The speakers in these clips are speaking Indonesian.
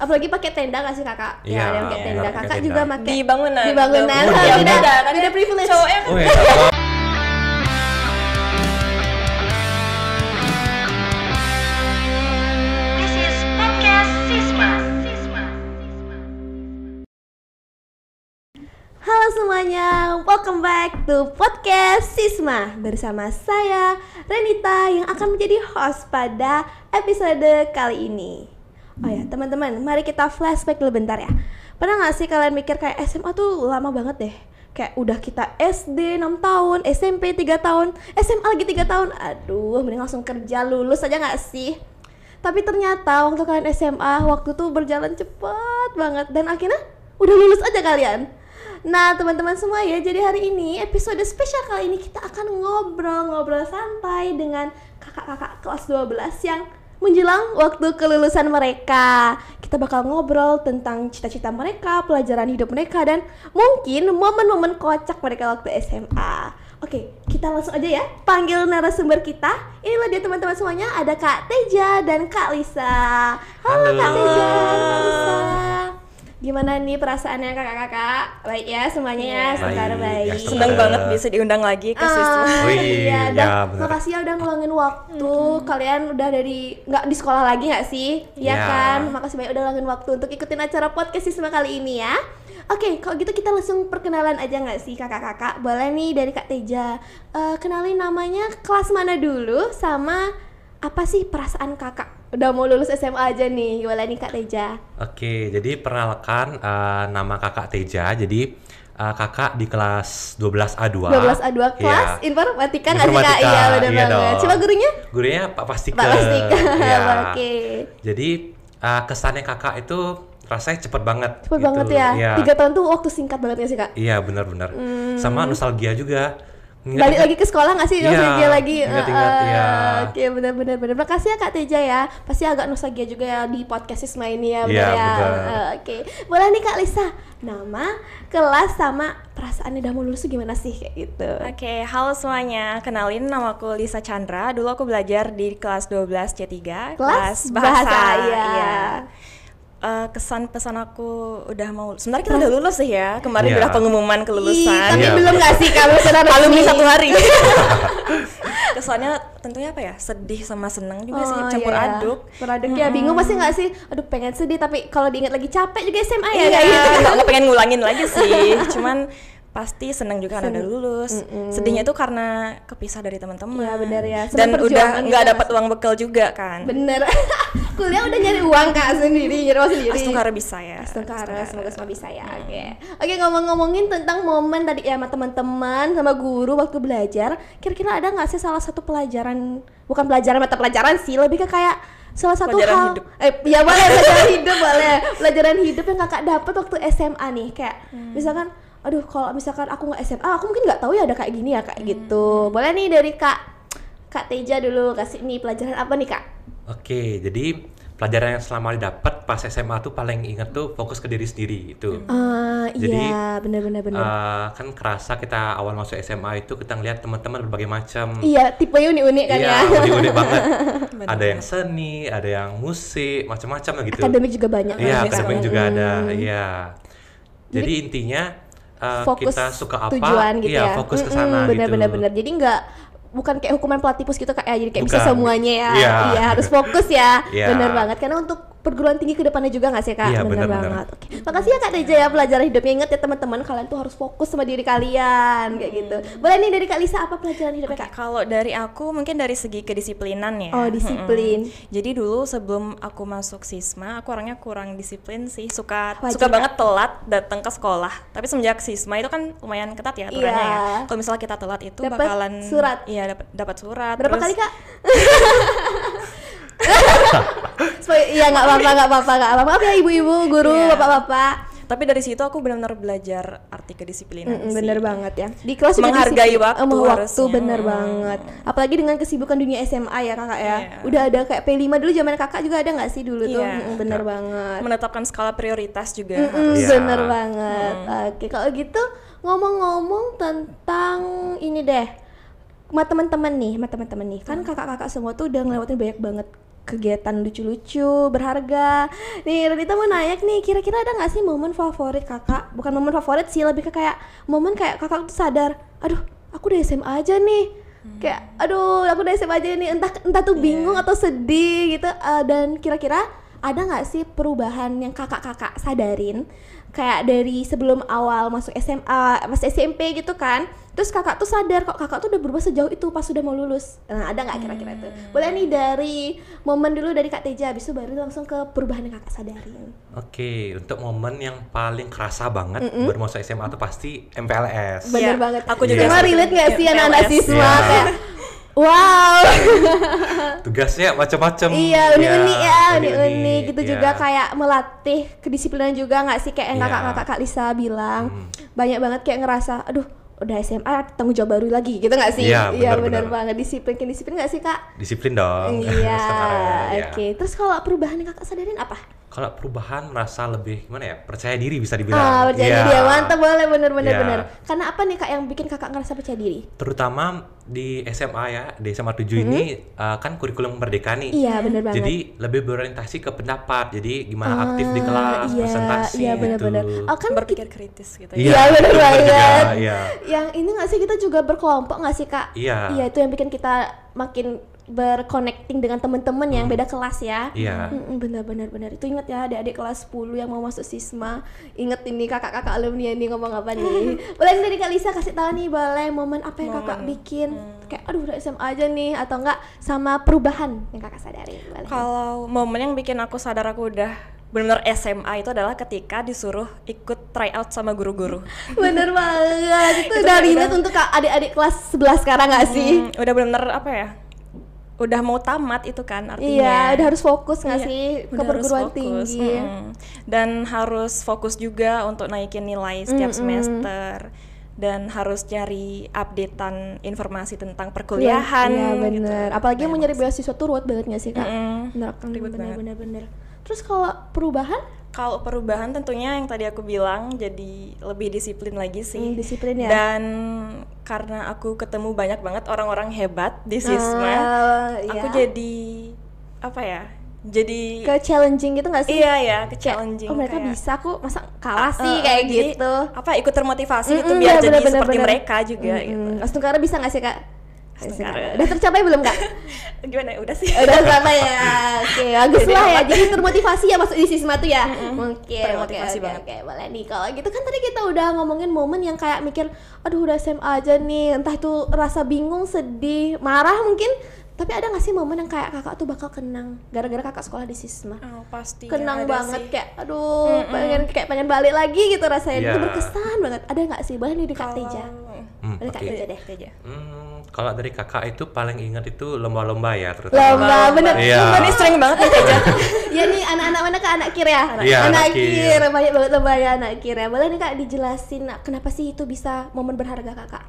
Apalagi pakai tenda nggak sih kakak? Iya, Ada yang pakai tenda. pakai Kakak tenda. juga pakai Di bangunan. Di bangunan. Ya Beda, kan beda privilege. Cowoknya kan Oh ya. This is podcast Sisma. Halo semuanya, welcome back to podcast Sisma bersama saya Renita yang akan menjadi host pada episode kali ini. Oh ya teman-teman, mari kita flashback dulu bentar ya. Pernah gak sih kalian mikir kayak SMA tuh lama banget deh? Kayak udah kita SD 6 tahun, SMP 3 tahun, SMA lagi 3 tahun. Aduh, mending langsung kerja lulus aja gak sih? Tapi ternyata waktu kalian SMA, waktu tuh berjalan cepat banget. Dan akhirnya udah lulus aja kalian. Nah teman-teman semua ya, jadi hari ini episode spesial kali ini kita akan ngobrol-ngobrol santai dengan kakak-kakak kelas 12 yang menjelang waktu kelulusan mereka. Kita bakal ngobrol tentang cita-cita mereka, pelajaran hidup mereka, dan mungkin momen-momen kocak mereka waktu SMA. Oke, kita langsung aja ya panggil narasumber kita. Inilah dia teman-teman semuanya, ada Kak Teja dan Kak Lisa. Halo Kak Teja, Kak Lisa. Gimana nih perasaannya kakak-kakak? Baik ya semuanya ya, sekarang baik. Ya, senang banget bisa diundang lagi ke Sisma. Iya, dan ya, bener. makasih ya udah ngeluangin waktu. Kalian udah nggak di sekolah lagi nggak sih? Iya Ya. kan? Makasih banyak udah ngeluangin waktu untuk ikutin acara podcast Sisma kali ini ya. Oke, kalau gitu kita langsung perkenalan aja nggak sih kakak-kakak? Boleh nih dari Kak Teja. Kenalin namanya, kelas mana dulu, sama apa sih perasaan kakak? Udah mau lulus SMA aja nih, boleh nih Kak Teja. Oke, jadi perkenalkan nama kakak Teja. Jadi kakak di kelas 12 A2. 12 A2 kelas informatika nggak sih Kak? Informatika, Iya bener iya banget. dong. Coba gurunya? Gurunya Pak Pastika. Pak Pastika. Iya. Oke. Jadi kesannya kakak itu rasanya cepet banget. Cepet gitu. banget ya. Iya. 3 tahun tuh waktu singkat banget gak sih Kak? Iya, benar-benar. Sama nostalgia juga. Balik lagi ke sekolah nggak sih? Iya, Nostalgia lagi. ingat-ingat, iya. Oke, benar-benar. Makasih ya Kak Teja ya. Pasti agak nostalgia juga ya di podcast Sisma ini ya, benar Iya, ya. benar. Oke. Boleh nih Kak Lisa. Nama, kelas, sama perasaannya udah mau lulus tuh gimana sih kayak gitu? Oke, halo semuanya. Kenalin, namaku Lisa Chandra. Dulu aku belajar di kelas 12 C3, Kelas bahasa, iya. Kesan pesan aku udah mau. Sebenarnya kita udah lulus sih ya. Kemarin Iya. udah pengumuman kelulusan. Tapi Iya. belum nggak sih kamu sudah Alumni 1 hari. Kesannya tentunya apa ya? Sedih sama seneng juga sih, campur aduk. Beraduk ya, bingung pasti nggak sih? Aduh pengen sedih, tapi kalau diingat lagi capek juga SMA ya Iya, kayak gitu. nggak pengen ngulangin lagi sih. Cuman pasti seneng juga karena udah lulus. Sedihnya tuh karena kepisah dari teman-teman. Iya, benar ya. Sama Dan udah perjuangan nggak gitu dapat nggak uang bekal juga kan. Bener. Kuliah udah nyari uang Kak sendiri, nyari uang sendiri. Astungkara bisa ya. Astungkara, semoga semua bisa ya. Oke, ngomong-ngomongin tentang momen tadi ya sama teman-teman, sama guru waktu belajar. Kira-kira ada nggak sih salah satu pelajaran, bukan pelajaran mata pelajaran sih, lebih ke kayak salah satu Pelajaran hal. hidup. Ya boleh pelajaran hidup boleh. Pelajaran hidup yang kakak dapat waktu SMA nih, kayak misalkan, aduh kalau misalkan aku nggak SMA, aku mungkin nggak tahu ya ada kayak gini ya kayak gitu. Boleh nih dari Kak Teja dulu, kasih nih pelajaran apa nih Kak? Oke, jadi pelajaran yang selama didapat pas SMA tuh paling inget tuh fokus ke diri sendiri itu. Jadi, Iya, benar. kan kerasa kita awal masuk SMA itu kita ngeliat teman-teman berbagai macam. Iya, tipe unik-unik kan Iya, ya. unik-unik banget. Ada yang seni, ada yang musik, macam-macam lah gitu. Akademik juga banyak. Iya, kan? akademik juga ada. Iya. Jadi intinya Fokus kita suka apa, tujuan gitu iya, ya. fokus ke sana gitu. Bener. Jadi bukan kayak hukuman pelatipus gitu Kak ya, jadi kayak bisa Bukan. semuanya ya. Iya. Iya, harus fokus ya. Iya. Bener banget, karena untuk perguruan tinggi ke depannya juga nggak sih Kak? Iya, Bener bener. banget. Oke. Makasih ya Kak Teja ya pelajaran hidupnya. Ingat ya teman-teman, kalian tuh harus fokus sama diri kalian kayak gitu. Boleh nih dari Kak Lisa, apa pelajaran hidupnya Kak? Kalau dari aku mungkin dari segi kedisiplinan ya. Oh, disiplin. Jadi dulu sebelum aku masuk Sisma, aku orangnya kurang disiplin sih, suka Wajar, banget telat datang ke sekolah. Tapi semenjak Sisma itu kan lumayan ketat ya aturannya Iya. ya. Kalau misalnya kita telat itu Dapet bakalan surat. Iya, dapat surat. Berapa Terus kali Kak? Iya nggak apa-apa. Maaf ya ibu-ibu, guru, Iya. bapak-bapak. Tapi dari situ aku benar-benar belajar arti kedisiplinan sih. Bener banget ya. Di kelas juga Menghargai disiplin. waktu Waktu harusnya. bener banget. Apalagi dengan kesibukan dunia SMA ya kakak ya. Iya. Udah ada kayak P5 dulu, zaman kakak juga ada nggak sih dulu tuh? Iya. Bener banget. Menetapkan skala prioritas juga harus. Iya. Bener banget. Oke, kalau gitu ngomong-ngomong tentang ini deh, sama teman-teman nih, kan kakak-kakak semua tuh udah ngelewatin banyak banget kegiatan lucu-lucu, berharga. Nih Renita mau nanya nih, kira-kira ada nggak sih momen favorit kakak? Bukan momen favorit sih, lebih ke kayak momen kayak kakak tuh sadar, aduh aku udah SMA aja nih. Kayak aduh aku udah SMA aja nih, entah tuh bingung atau sedih gitu. Dan kira-kira ada nggak sih perubahan yang kakak-kakak sadarin? Kayak dari sebelum awal masuk SMA, pas SMP gitu kan, terus kakak tuh sadar kok kakak tuh udah berubah sejauh itu pas sudah mau lulus. Nah ada nggak kira-kira tuh? Boleh nih dari momen dulu dari Kak Teja, habis itu baru langsung ke perubahan yang kakak sadarin. Oke, untuk momen yang paling kerasa banget baru masuk SMA tuh pasti MPLS. Bener Iya, banget. aku juga Cuma sih. relate nggak sih MPLS? anak-anak siswa Iya. kayak wow. Tugasnya macam-macam. Iya, uni-uni ya, uni-uni iya. gitu juga kayak melatih kedisiplinan juga nggak sih kayak yang Iya. kakak-kakak Kak Lisa bilang. Banyak banget kayak ngerasa, aduh udah SMA tanggung jawab baru lagi gitu nggak sih? Iya, bener benar. banget, disiplin nggak sih Kak? Disiplin dong. Iya, Sekarang, oke. Terus kalau perubahan yang kakak sadarin apa? Kalau perubahan merasa lebih gimana ya, percaya diri bisa dibilang. Percaya Iya. diri ya, mantap, boleh, bener. Iya. Karena apa nih Kak yang bikin kakak ngerasa percaya diri? Terutama di SMA ya, di SMA 7 ini kan kurikulum merdeka nih. Iya, bener banget. Jadi lebih berorientasi ke pendapat. Jadi gimana aktif di kelas, iya, presentasi iya, gitu. bener-bener. Oh, kan Berpikir kritis gitu. Iya, bener betul banget. juga, iya. Yang ini nggak sih kita juga berkelompok nggak sih Kak? Iya. Iya, itu yang bikin kita makin berconnecting dengan teman-teman yang beda kelas ya. Iya. Benar. Itu ingat ya adik-adik kelas 10 yang mau masuk Sisma. Ingat ini kakak-kakak alumni ini ngomong apa nih. Boleh dari Kak Lisa kasih tahu nih, boleh momen apa yang kakak bikin kayak aduh udah SMA aja nih, atau enggak sama perubahan yang kakak sadari. Boleh. Kalau momen yang bikin aku sadar aku udah benar-benar SMA itu adalah ketika disuruh ikut tryout sama guru-guru. Bener banget. Itu udah relate untuk adik-adik kelas 11 sekarang nggak sih? Udah benar-benar apa ya? Udah mau tamat itu kan artinya. Iya, udah harus fokus nggak Iya, sih ke udah harus perguruan fokus. tinggi. Dan harus fokus juga untuk naikin nilai setiap semester, dan harus cari updatean informasi tentang perkuliahan. Iya gitu. bener. Apalagi mau nyari beasiswa tuh ruwet banget nggak sih Kak? Bener, Ribet banget. bener. Terus kalau perubahan? Kalau perubahan tentunya yang tadi aku bilang jadi lebih disiplin lagi sih. Disiplin ya. Dan karena aku ketemu banyak banget orang-orang hebat di Sisma, aku iya. jadi apa ya? Jadi ke challenging gitu nggak sih? iya ya, ke Kayak, challenging. oh mereka kayak, bisa, aku masa kalah sih kayak jadi, gitu. Apa ikut termotivasi gitu biar jadi seperti mereka juga gitu. Astungkara bisa nggak sih Kak? Astungkara. Udah tercapai belum Kak? Gimana? Udah sih. Udah tercapai ya. Oke, bagus Jadi lah ya. apa? Jadi termotivasi ya masuk di Sisma tuh ya. Oke, Termotivasi oke, banget. Oke, boleh nih. Kalau gitu kan tadi kita udah ngomongin momen yang kayak mikir, aduh udah SMA aja nih. Entah itu rasa bingung, sedih, marah mungkin. Tapi ada nggak sih momen yang kayak kakak tuh bakal kenang gara-gara kakak sekolah di Sisma? Oh, pasti. Kenang ada banget sih. kayak aduh pengen balik lagi gitu rasanya. Iya. Itu berkesan banget. Ada nggak sih? Boleh nih di Kak Teja. Boleh Kak Oke. Teja deh. Teja. Kalau dari kakak itu paling ingat itu lomba-lomba ya, terutama. Lomba, bener. Iya. Lomba Ini sering banget nih Teja. Ya nih anak-anak mana Kak? Anak kir ya? Iya, anak anak kir. kir. Banyak banget lomba ya anak kir ya. Boleh nih Kak dijelasin kenapa sih itu bisa momen berharga kakak?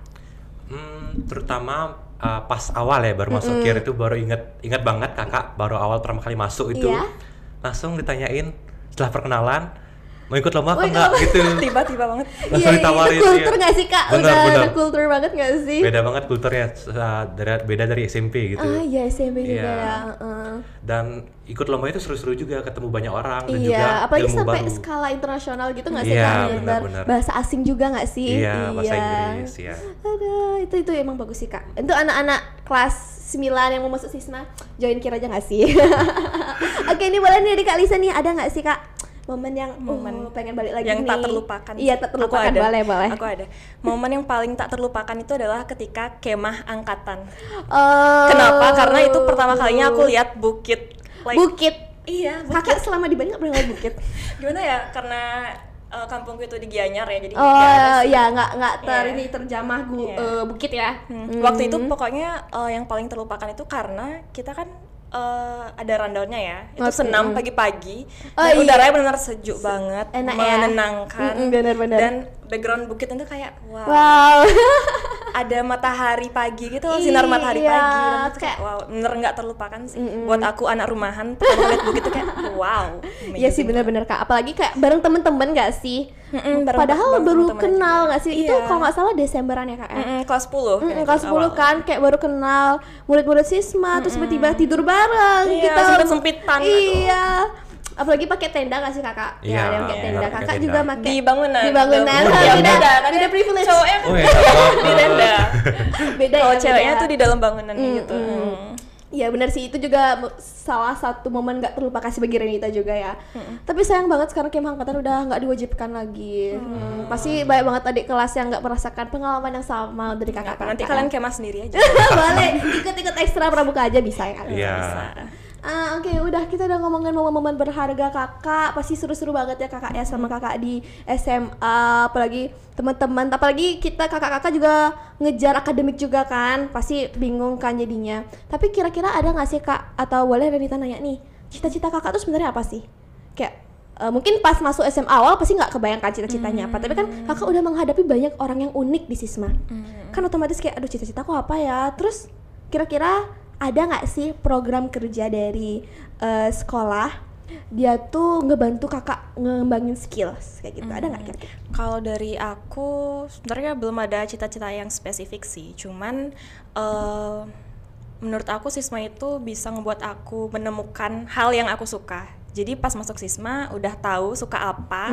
Terutama pas awal ya baru masuk KIR itu baru ingat banget kakak baru awal pertama kali masuk itu Iya. langsung ditanyain setelah perkenalan mau ikut lomba apa Wih, enggak gitu. Tiba-tiba banget. Langsung ditawarin. Itu kultur nggak sih Kak? Bener, Udah bener. ada kultur banget nggak sih? Beda banget kulturnya, beda dari SMP gitu. Ah iya SMP juga Iya. ya. Dan ikut lomba itu seru-seru juga, ketemu banyak orang dan juga Iya, apalagi ilmu sampai baru. skala internasional gitu nggak sih Iya, Kak? benar-benar. Bahasa asing juga nggak sih? Iya, bahasa Inggris ya. Aduh, itu emang bagus sih Kak. Untuk anak-anak kelas 9 yang mau masuk Sisma, join KIR aja nggak sih? Oke, ini boleh nih dari Kak Lisa nih, ada nggak sih Kak momen yang pengen balik lagi yang nih? tak terlupakan. Iya, tak terlupakan. Aku ada. Boleh. Aku ada. Momen yang paling tak terlupakan itu adalah ketika kemah angkatan. Oh. Kenapa? Karena itu pertama kalinya aku lihat bukit. Bukit. Iya, bukit. Kakak selama di Bali nggak pernah lihat bukit. Gimana ya? Karena kampungku itu di Gianyar ya, jadi Oh ya, nggak Iya. terjamah Iya. bukit ya. Waktu itu pokoknya yang paling terlupakan itu karena kita kan ada rundownnya ya, itu Oke. senam pagi-pagi, Oh, dan iya. udaranya benar sejuk banget, Enak ya? menenangkan, Bener-bener. dan background bukit itu kayak wow. Wow. ada matahari pagi gitu, sinar matahari Iya, pagi. Dan itu kayak- kayak wow, bener nggak terlupakan sih. Buat aku anak rumahan, pertama lihat begitu kayak wow. Iya sih benar-benar Kak, apalagi kayak bareng temen-temen nggak sih? Padahal bareng baru temen-temen kenal juga. nggak sih? Itu Iya. kalau nggak salah Desemberan ya Kak ya? Kelas 10. Kelas 10 kan kayak baru kenal murid-murid Sisma terus tiba-tiba tidur bareng Iya, kita sempet-sempitan, aduh. iya apalagi pakai tenda nggak sih kakak? Iya, ada yang pakai iya, tenda. pakai Kakak tenda. juga pakai Di bangunan. Di bangunan. Ya, Beda, beda kan. beda privilege. Cowoknya kan Oh ya, di tenda. beda Kalau ya, ceweknya beda. tuh di dalam bangunan gitu. Iya benar sih, itu juga salah satu momen nggak terlupakan sih bagi Renita juga ya. Tapi sayang banget sekarang camp angkatan udah nggak diwajibkan lagi. Pasti banyak banget adik kelas yang nggak merasakan pengalaman yang sama dari kakak-kakak. Nanti kalian kemah sendiri aja. boleh ikut-ikut ekstra pramuka aja bisa ya. Iya. Oke, udah kita udah ngomongin momen-momen berharga kakak, pasti seru-seru banget ya kakak ya sama kakak di SMA, apalagi teman-teman, apalagi kita kakak-kakak juga ngejar akademik juga kan, pasti bingung kan jadinya. Tapi kira-kira ada nggak sih kak, atau boleh Renita nanya nih, cita-cita kakak tuh sebenarnya apa sih? Kayak mungkin pas masuk SMA awal pasti nggak kebayangkan cita-citanya apa, tapi kan kakak udah menghadapi banyak orang yang unik di Sisma, kan otomatis kayak aduh cita-citaku apa ya, terus kira-kira ada nggak sih program kerja dari sekolah dia tuh ngebantu kakak ngembangin skills kayak gitu, ada nggak kira-kira? Kalau dari aku sebenarnya belum ada cita-cita yang spesifik sih, cuman menurut aku Sisma itu bisa ngebuat aku menemukan hal yang aku suka. Jadi pas masuk Sisma udah tahu suka apa,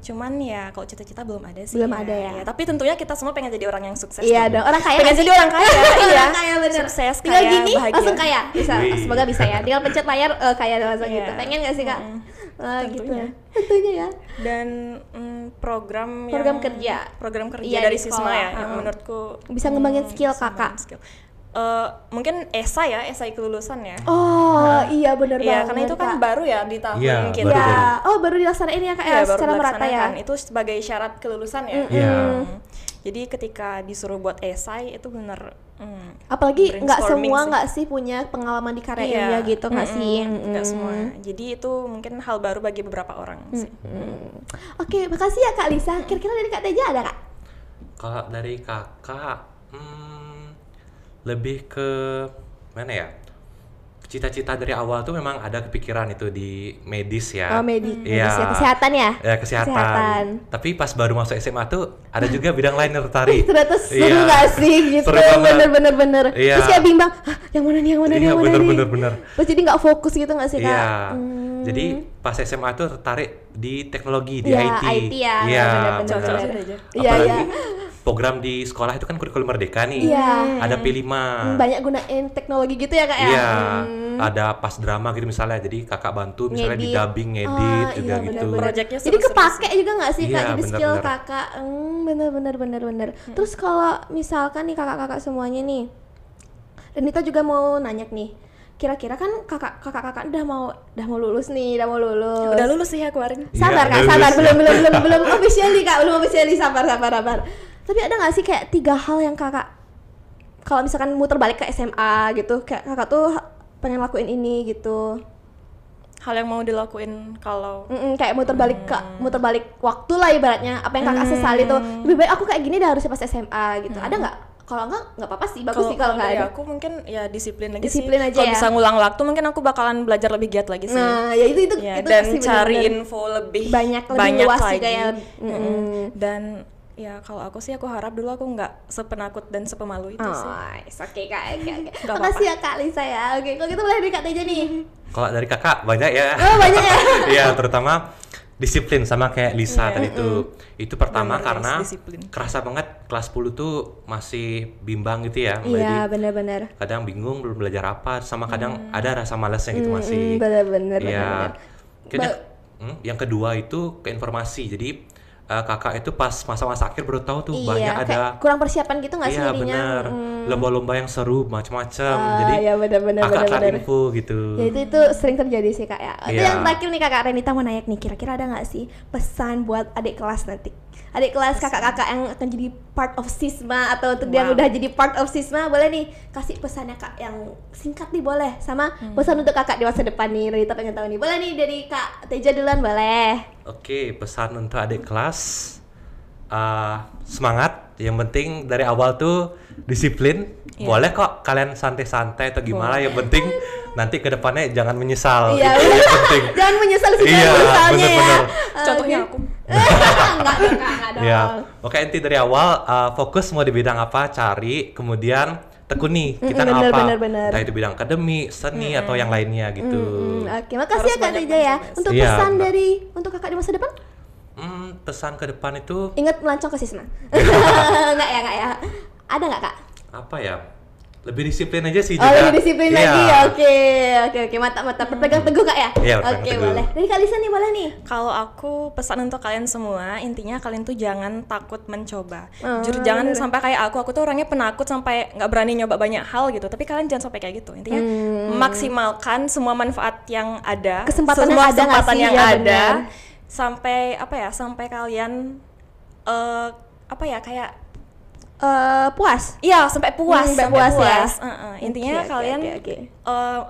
cuman ya kalau cita-cita belum ada sih. Belum ada ya? Tapi tentunya kita semua pengen jadi orang yang sukses. Iya dong. dong, orang kaya Pengen nggak jadi sih? orang kaya, iya. Orang kaya bener. Sukses, tinggal kaya, gini bahagia. langsung kaya, bisa. Wih. Semoga bisa ya. Tinggal pencet layar kaya langsung Iya. gitu. Pengen nggak sih kak? Gitu. Tentunya. Tentunya ya. Dan program Program yang, kerja. program kerja Iya, dari di Sisma sekolah. ya, yang menurutku Bisa ngembangin skill bisa kakak. ngembangin skill. Mungkin esai kelulusan ya. Oh iya bener Iya, banget karena itu kan Kak. baru ya di tahun Iya, kita. baru. Ya, oh baru dilaksanain ya kak Iya, ya baru secara merata ya. dilaksanakan. Itu sebagai syarat kelulusan ya. Iya. Jadi ketika disuruh buat esai itu bener Apalagi nggak brainstorming semua sih. nggak sih punya pengalaman di karya ilmiah gitu nggak sih? Nggak semua. Jadi itu mungkin hal baru bagi beberapa orang sih. Oke, makasih ya Kak Lisa. Kira-kira dari Kak Teja ada Kak? Kalau dari kakak, lebih ke mana ya? Cita-cita dari awal tuh memang ada kepikiran itu di medis ya. Oh, medis Iya. ya, kesehatan ya? Ya kesehatan. Tapi pas baru masuk SMA tuh ada juga bidang lain yang tertarik. Ternyata seru Iya. nggak sih gitu? Seru banget. Bener-bener. Iya. Terus kayak bimbang, "Hah, yang mana nih, yang mana nih, Iya, yang mana nih?" bener. Terus jadi nggak fokus gitu nggak sih Kak? Iya. Jadi pas SMA tuh tertarik di teknologi, di Iya, IT. IT ya, Iya, bener-bener. Cocok bener. sih, Teja. Iya, Apalagi iya. program di sekolah itu kan kurikulum merdeka nih. Iya. Ada P5. Banyak gunain teknologi gitu ya Kak ya? Iya, ada pas drama gitu misalnya, jadi kakak bantu misalnya di Ngedit. dubbing, ngedit juga iya, gitu. bener-bener. Projectnya Jadi seru-seru kepake juga nggak sih Kak? Iya, Jadi skill bener-bener. kakak, bener-bener. Terus kalau misalkan nih kakak-kakak semuanya nih, Renita juga mau nanya nih, kira-kira kan kakak-kakak udah mau lulus nih, udah mau lulus. Udah lulus sih ya kemarin. Sabar Iya, Kak, sabar, lulus. belum officially Kak, belum officially, sabar. Tapi ada nggak sih kayak 3 hal yang kakak, kalau misalkan muter balik ke SMA gitu, kayak kakak tuh pengen lakuin ini gitu. Hal yang mau dilakuin kalau Kayak muter balik waktu lah ibaratnya, apa yang kakak sesali tuh, lebih baik aku kayak gini dah harusnya pas SMA gitu. Ada nggak? Kalau nggak apa-apa sih, bagus sih kalau nggak dari ada. aku mungkin ya disiplin lagi Disiplin sih. aja Kalau ya. bisa ngulang waktu mungkin aku bakalan belajar lebih giat lagi sih. Nah, ya itu Ya, itu dan sih cari bener-bener info lebih banyak banyak luas lagi. juga ya. Dan ya kalau aku sih aku harap dulu aku nggak sepenakut dan sepemalu itu sih. Oke Kak, oke. Nggak Makasih ya Kak Lisa ya. Oke, kalau gitu boleh dari Kak Teja nih. Kalau dari kakak banyak ya. Oh, banyak ya. Iya, terutama disiplin sama kayak Lisa tadi tuh. Itu pertama Bener, guys, karena disiplin. kerasa banget kelas 10 tuh masih bimbang gitu ya. Iya, Jadi benar-benar. kadang bingung belum belajar apa, sama kadang ada rasa malasnya gitu masih. Benar-benar. Iya. Kayaknya yang kedua itu ke informasi. Jadi kakak itu pas masa-masa akhir baru tahu tuh banyak Iya, ada. kayak kurang persiapan gitu nggak sih Iya jadinya? benar. Lomba-lomba yang seru macam-macam. Jadi Iya, benar-benar. kakak cari info gitu. Ya itu sering terjadi sih Kak ya. Itu Iya. yang terakhir nih Kakak Renita mau nanya nih, kira-kira ada nggak sih pesan buat adik kelas nanti? Adik kelas kakak-kakak yang akan jadi part of Sisma atau untuk yang udah jadi part of Sisma, boleh nih kasih pesannya Kak yang singkat nih boleh, sama pesan untuk kakak di masa depan nih. Renita pengen tahu nih. Boleh nih dari Kak Teja duluan boleh. Oke, pesan untuk adik kelas. semangat. Yang penting dari awal tuh disiplin. Boleh kok kalian santai-santai atau gimana. Yang penting nanti ke depannya jangan menyesal. Iya, Itu yang penting. Jangan menyesal sih Iya, misalnya ya. bener-bener. Contohnya Oke. aku. Enggak dong, Kak, enggak dong. Ya, oke, inti dari awal fokus mau di bidang apa, cari, kemudian tekuni kita bener, apa, bener. entah itu bidang akademi, seni atau yang lainnya gitu. Oke, makasih Harus ya Kak banyak Teja ya. mencoba. Untuk Iya, pesan bener. untuk Kakak di masa depan? Pesan ke depan itu Ingat melancong ke Sisma. Enggak ya. Ada enggak Kak? apa ya? Lebih disiplin aja sih Oh, juga. lebih disiplin Iya. lagi. Oke. Mantap. Berpegang teguh Kak ya? Iya, berpegang Oke, teguh. boleh. Dari Kak Lisa nih, boleh nih. Kalau aku pesan untuk kalian semua, intinya kalian tuh jangan takut mencoba. Oh, Jangan bener. sampai kayak aku tuh orangnya penakut sampai nggak berani nyoba banyak hal gitu. Tapi kalian jangan sampai kayak gitu. Intinya maksimalkan semua manfaat yang ada, Kesempatan semua yang ada nggak kesempatan sih? yang Ya, ada, bener. sampai kalian kayak Puas. iya sampai puas, Sampai puas ya. Intinya Oke, kalian oke.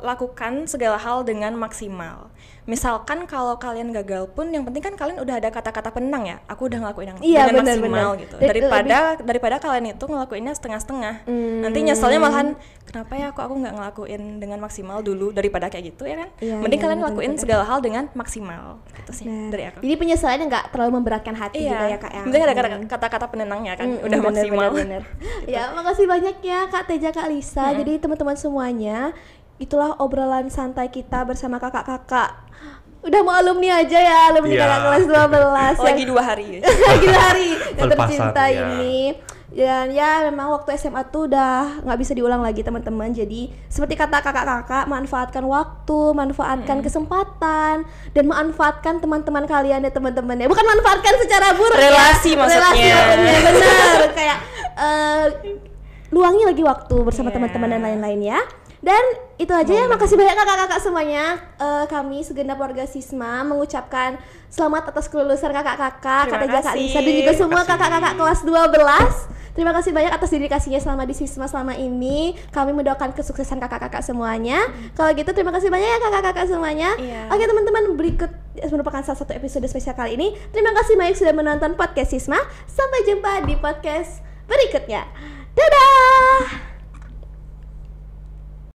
lakukan segala hal dengan maksimal. Misalkan kalau kalian gagal pun, yang penting kan kalian udah ada kata-kata penenang ya. Aku udah ngelakuin yang Iya, dengan benar, maksimal benar. gitu. Lebih- Daripada kalian itu ngelakuinnya setengah-setengah. Nanti nyeselnya malahan kenapa ya aku nggak ngelakuin dengan maksimal dulu daripada kayak gitu ya kan. Iya, Mending iya, kalian betul, lakuin betul. segala hal dengan maksimal. Itu sih Nah, dari aku. Jadi penyesalannya nggak terlalu memberatkan hati juga ya Kak ya. Penting ada kata-kata penenangnya kan. Udah Bener, maksimal. bener. Ya, makasih banyak ya Kak Teja, Kak Lisa. Jadi teman-teman semuanya, itulah obrolan santai kita bersama kakak-kakak. Udah mau alumni aja ya, alumni Iya. kakak kelas 12 Lagi 2 hari. lagi hari yang Pelepasan, tercinta ya. ini. Dan ya memang waktu SMA tuh udah nggak bisa diulang lagi teman-teman. Jadi seperti kata kakak-kakak, manfaatkan waktu, manfaatkan kesempatan, dan manfaatkan teman-teman kalian ya teman-teman ya. Bukan manfaatkan secara buruk Relasi ya. maksudnya. Relasi benar. Kayak luangi lagi waktu bersama Iya. teman-teman dan lain-lain ya. Dan itu aja ya, makasih banyak kakak-kakak semuanya. Kami segenap warga Sisma mengucapkan selamat atas kelulusan kakak-kakak, Kak Terima Teja, Kak kasih. Lisa, dan juga semua Terima kasih. kakak-kakak kelas 12. Terima kasih banyak atas dedikasinya selama di Sisma selama ini. Kami mendoakan kesuksesan kakak-kakak semuanya. Kalau gitu terima kasih banyak ya kakak-kakak semuanya. Iya. Oke teman-teman, berikut merupakan salah satu episode spesial kali ini. Terima kasih banyak sudah menonton podcast Sisma. Sampai jumpa di podcast berikutnya. Dadah!